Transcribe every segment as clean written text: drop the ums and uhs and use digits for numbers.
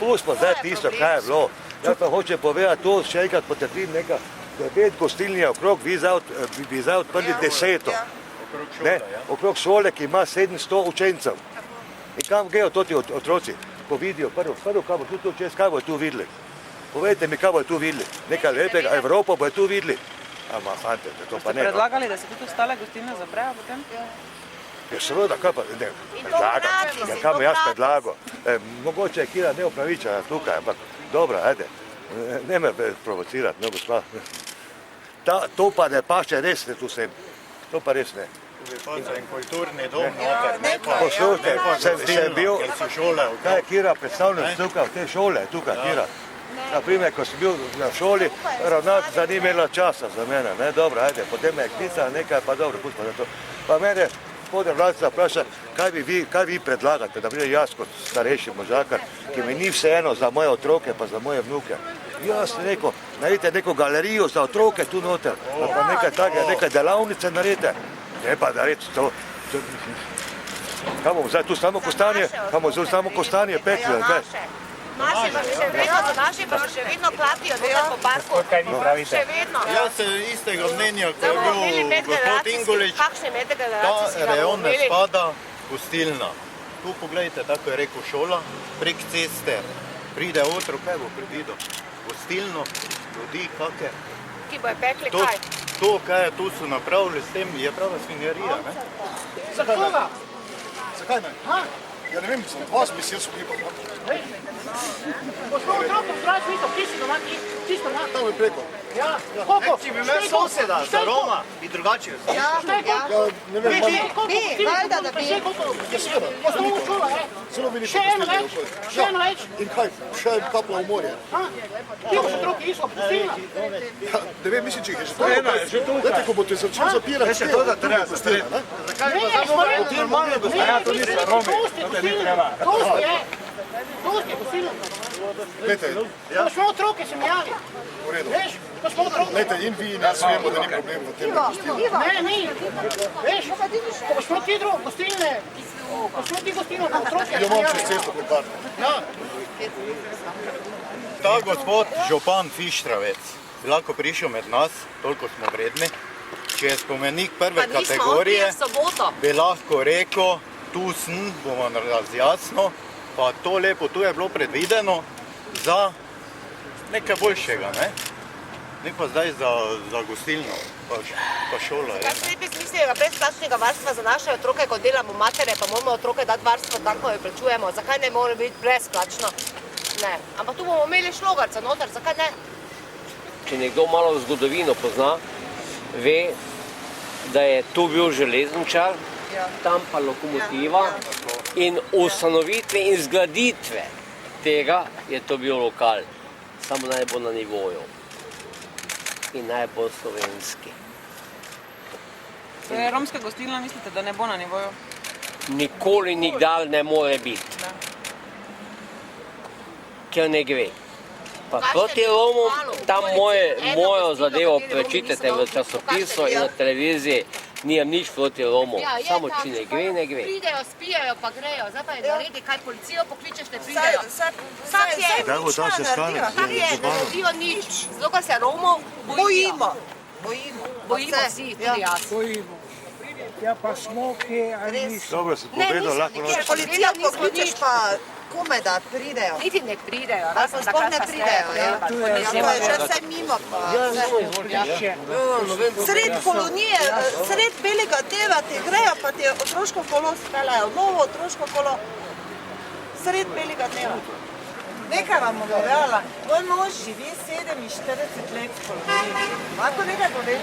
pustimo zdaj tisto, kaj je bilo. Jaz pa hočem povedati to, še enkrat potrdim nekaj, 9 gostilnja okrog, vi zdaj odprli 10. Okrog šole, ki ima 700 učencev. In kam grejo toti otroci, ko vidijo prvo, kaj bo tu čez, kaj bo tu videli? Povejte mi, kaj bo tu videli. Nekaj lepega, Evropo bo tu videli. Ama, fante, to pa ne. Ste predlagali, da se tudi ostale gostilne zaprejo potem? Ja, seveda, kaj pa, ne, predlagam. Ja, kaj bo jaz predlagal? Mogoče je kira neopravičena tukaj, ampak dobro, ajde. Ne me provocirati, no, gospa. To pa ne paše res ne tu sem. To pa res ne. Tu bi pa za en kulturni dom noter, ne pa Poslušajte, sem bil, ker so šole. kaj je Kira predstavljen tukaj, v te šole, tukaj, Kira. Naprimer, ko sem bil na šoli, ravnateljica ni imela časa za mene, ne, dobro, ajde, potem me je klicala nekaj, pa dobro, pustimo za to. Pa mene ravnateljica vpraša, kaj vi predlagate, da pride jaz kot starejši možakar, ki mi ni vseeno za moje otroke pa za moje vnuke. Jaz sem rekel, naredite neko galerijo za otroke tu noter, pa nekaj takega, nekaj delavnice naredite. Ne pa naredite to. Kaj bomo zdaj tu samo kostanje pekli, ali kaj? Naši pa še vedno klatijo tukaj po parku. Še vedno. Jaz sem istega mnenja, ko je bil gospod Ingolič, ta rejon ne spada gostilna. Tu pogledajte, tako je rekel šola, prek ceste pride otrok, kaj bo predvidel? Gostilno, ljudi, kake. Ki bojo pekli kaj? To, kaj tu so napravili s tem, je prava svinjarija, ne? Zakaj ne? Ja ne vem, vas bi si jaz vklipal. Gospod otrokom zdravi smisel, čisto doma. Tam je preko. Ja, koliko? Če bi imel soseda za Roma, bi drugače. Ja, ne vem, Valjda, da bi. ja seveda. Osnovno šolo, Zelo veliko Še eno gostilne več, okoli. še eno več. In kaj, še kapla v morje. Ti boš otroki išlo, gostilna. Ja, ne vem, mislim, če jih je že to. Dajte, ko boste začel zapirati, še to da treba gostilne, ne? Dosti je gostilna. Glejte, Ko smo otroke se mi javi. v redu. Veš, ko smo otroke. Glejte, in vi in jaz vemo, da ni problem v tem gostilne. Ne, ni. Veš, ko smo ti gostilne, ko smo ti gostilne, ko otroke Jo se mi imam čez javi. cesto pekarno. Ja. Ta gospod župan Fištravec bi lahko prišel med nas, toliko smo vredni. Če je spomenik prve kategorije, bi lahko rekel, tu sem, bomo razjasno, pa to lepo, tu je bilo predvideno za nekaj boljšega, ne? Ne pa zdaj za gostilno, pa šola. Kaj se bi smislili brezplačnega varstva za naše otroke, ko delamo matere, pa moramo otroke dati varstvo, tako jo plačujemo. Zakaj ne mora biti brezplačno? Ne. Ampak tu bomo imeli šlogarca noter, zakaj ne? Če nekdo malo zgodovino pozna, ve, da je tu bil železničar, tam pa lokomotiva in ustanovitve in zgraditve tega je to bil lokal. Samo naj bo na nivoju in naj bo slovenski. Torej, romska gostilna mislite, da ne bo na nivoju? Nikoli nikdar ne more biti, ker ne gre. Pa proti Romom, tam mojo zadevo prečitate v časopisu in na televiziji, nijem nič proti Romov, samo če ne gre, ne gre. Pridejo, spijajo, pa grejo, zdaj pa je naredi, kaj policijo pokličeš, ne pridejo. Vsak je, Kdaj bo ta sestanek? ne naredijo nič, zato ker se Romov bojimo. Bojimo vsi, tudi jaz. Ja pa smo, ki ali niso. Dobro si povedal, lahko noč. Policija pokličeš pa kome da pridejo. Niti ne pridejo, razen sploh ne pridejo. Ja, že vse mimo pa. Sred kolonije, sred belega dneva ti grejo, pa ti otroško kolo speljajo, novo otroško kolo, sred belega dneva. Nekaj vam bom povedala, moj mož živi 47 let v koloniji. Lahko nekaj povem?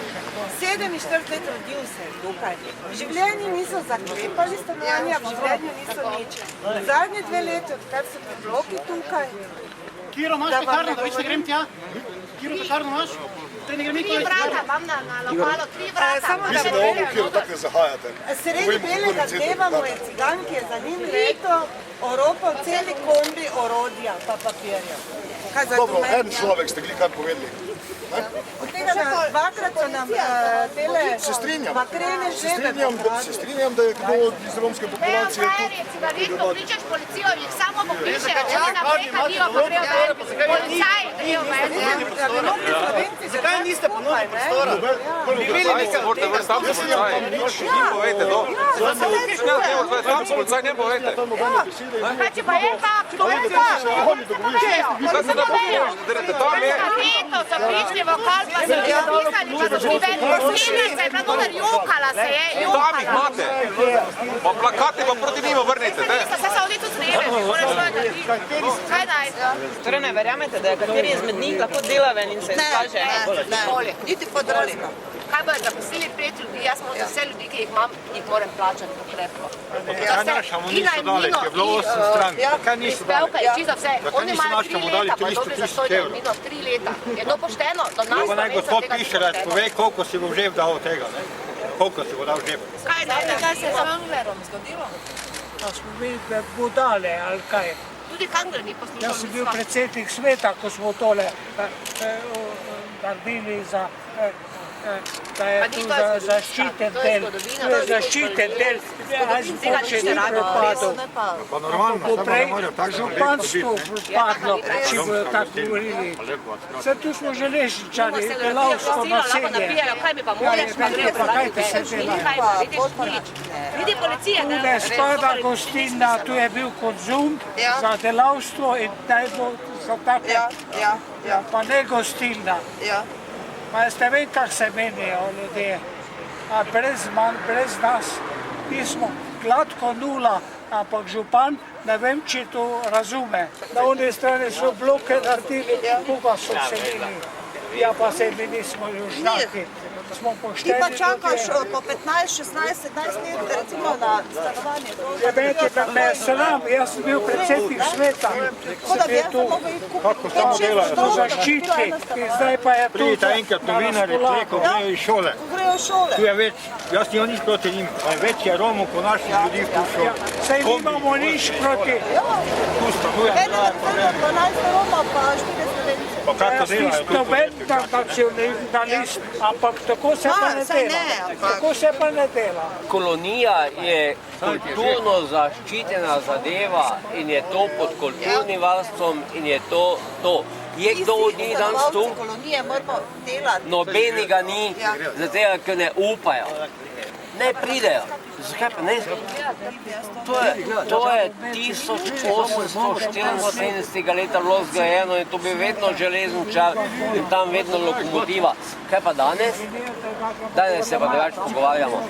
47 let rodil se je tukaj. V življenju niso zaklepali stanovanja, v življenju niso nič. Zadnje 2 leti, odkar so predlogi tukaj. Kiro, imaš pekarno, da več ne grem tja? Kiro, pekarno imaš? Ne grem nikoli. 3 vrata imam na lokalu, 3 vrata. Mislim, da ovo, kjer tako ne zahajate. Sredi belega dneva mu je cigan, ki je za njim leto, oropal celi kombi orodja pa papirja. Kaj za Dobro, dokumente? en človek ste gli kar povedali. Od tega dvakrat so nam tele Se strinjam. bakrene žebe Se strinjam, da je kdo iz romske populacije tu. Verjetno pričaš policijo, jih samo popiše, oni naprej kadijo, pa grejo ven. Policaj grejo ven. Zakaj niste ponudili prostora? Kaj če pa je pa, kdo je pa? Kaj se dobijo? Kapeto so prišli v okol, pa so jih napisali, pa so šli ven. Gostilnica je bila noter, jokala se je, jokala. Pa plakate pa proti njima vrnite, ne? Se se ovdje tu srebe, moraš svoj narediti. Kaj daj? Torej ne verjamete, da je kateri izmed njih lahko delaven in se izkaže? Nikoli. Niti podrazno. Kaj bojo zaposlili 5 ljudi, jaz moram vse ljudi, ki jih imam, jih moram plačati pokrepno. Kaj našemu niso dali, ki je bilo 8 strank? Kaj niso dali? Prispevka je čisto vse. Zakaj Oni niso imajo 3 našemu dali leta, pa 300 dobri za tisoč svoj evrov? delnino 3 leta. Je to pošteno? Do nas Pa naj gospod Pišerec pove, koliko si bo že dal od tega, ne? Koliko si bo dal že? Kaj ne? Kaj se je z Anglerom zgodilo? Pa smo mi budale, ali kaj. Tudi Kangler ni poslušal. Jaz sem bil predsednik sveta, ko smo tole naredili za, da je tu zaščiten del. To je zaščiten del, če ni propadel. Pa normalno, Bo samo prej ne morajo tako županstvo propadlo, če bodo tako govorili. Zdaj tu smo železničari, delavsko naselje. Napijajo, kaj mi pa moraš, pa grejo Pa kaj ti se dela? Vidi policija, Tu ne spada gostilna, tu je bil konzum za delavstvo in naj bo za take, pa ne gostilna. Pa jaz ne vem, kako se menijo ljudje. A brez manj, brez nas, mi smo gladko nula, ampak župan, ne vem, če to razume. Na one strani so bloke naredili, koga so vselili. Ja, pa se mi nismo južnjaki, smo Ti pošteni pa čakaš ljudje. po 15, 16, 17 let recimo na stanovanje. Ne vete, da me je sram, jaz sem bil predsednik sveta. Tako da bi jaz mogel iti kupiti 5-6 To zaščiti in zdaj pa je to Pridite enkrat novinarji, preko grejo iz šole. Grejo v šole. Tu je več, jaz nimam nič proti njim, pa je več je Romov kot naših ljudi v tu šolo. Saj nimamo nič proti. Tu stanuje, Enega 12 Roma pa 4 Slovenci. pa kako Jaz delajo nisem tu. noben nacionalist, ampak tako se pa ne saj dela. ne, ampak- Tako se pa ne dela. Kolonija je kulturno zaščitena zadeva in je to pod kulturnim varstvom in je to. Je kdo od njih danes tu? Kolonije moramo delati. Nobenega ni, zato ker ne upajo. Ne pridejo. Zakaj pa ne? To je 1874 leta bilo zgrajeno in to bi vedno železničar in tam vedno lokomotiva. Kaj pa danes? Danes se pa drugače pogovarjamo.